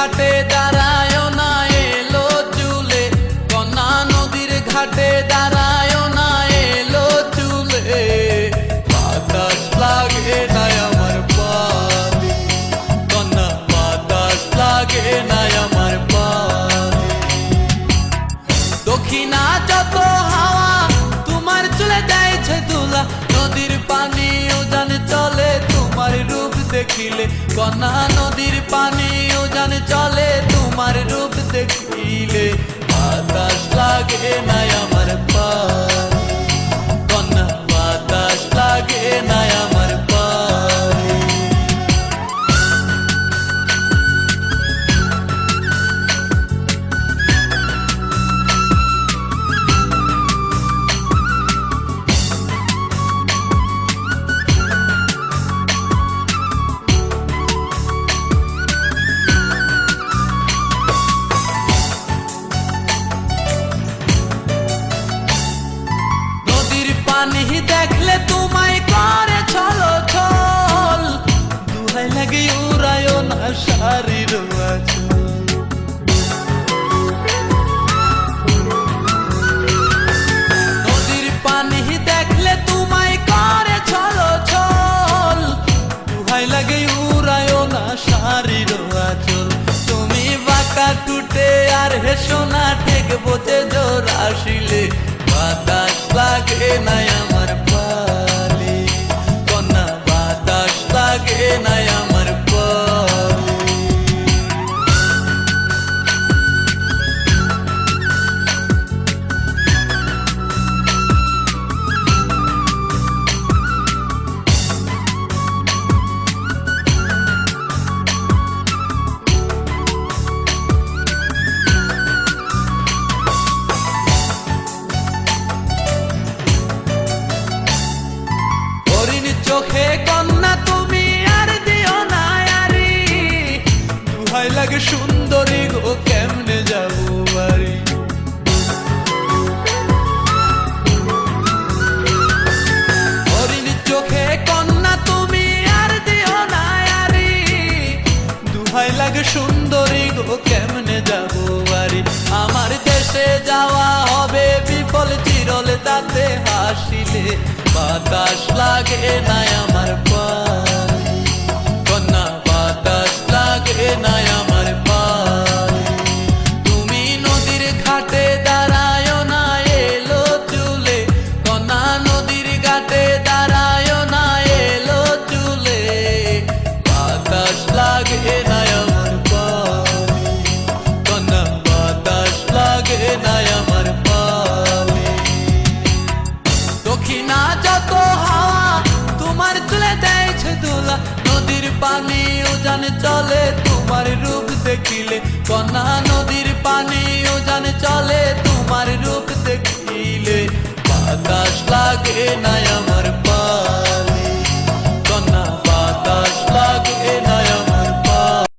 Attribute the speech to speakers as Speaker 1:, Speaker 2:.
Speaker 1: ঘাটে দাঁড়ায় না এলো চুলে, কন্যা নদীর ঘাটে দাঁড়ায় না এলো চুলে। বাতাস লাগে না আমার পালে, কন্যা বাতাস লাগে না আমার পালে। দক্ষিণা যত হাওয়া তোমার চলে যাইছে দুলা, নদীর পানি উজান চলে তোমার রূপ দেখিলে, কন্যা নদীর পানি উজান চলে তোমার রূপ দেখিলে। বাতাস লাগে না আমার পালে, কন্যা বাতাস লাগে না আমার পালে। পানি দেখলে তোমায় করে ছলো ছল, দুহাই লাগে উড়ায় না শাড়ির আঁচল। নদীর পানি দেখলে তোমায় করে ছলো ছল, দুহাই লাগে উড়ায় না শাড়ির আঁচল। তুমি বাঁকা টুটে আর হেসো না ঠেক বোঝে জোর আসিলে, বাতাস লাগে না আমার পালে, কন্যা বাতাস লাগে না আমার পালে। চোখে কন্যা তুমি আর দিও না আরি, দুহাই লাগে সুন্দরী গো কেমনে যাবো বাড়ি। হরিণ চোখে কন্যা তুমি আর দিও না আরি, দুহাই লাগে সুন্দরী গো কেমনে যাবো বাড়ি। আমার দেশে যাওয়া হবে বিফল চিরলে তাতে হাসিলে, বাতাস লাগে না আমার পালে, কন্যা বাতাস লাগে না আমার পালে। তুমি নদীর ঘাটে দাঁড়ায় না এলো চুলে, কন্যা নদীর ঘাটে দাঁড়ায় না এলো চুলে। বাতাস লাগে না আমার পালে, কন্যা বাতাস লাগে না আমার পালে। দক্ষিণা যত হাওয়া তোমার চলে যাইছে দুলা, নদীর পানি উজান চলে তোমার রূপ দেখিলে, কন্যা নদীর পানি উজান চলে তোমার রূপ দেখিলে। বাতাস লাগে না আমার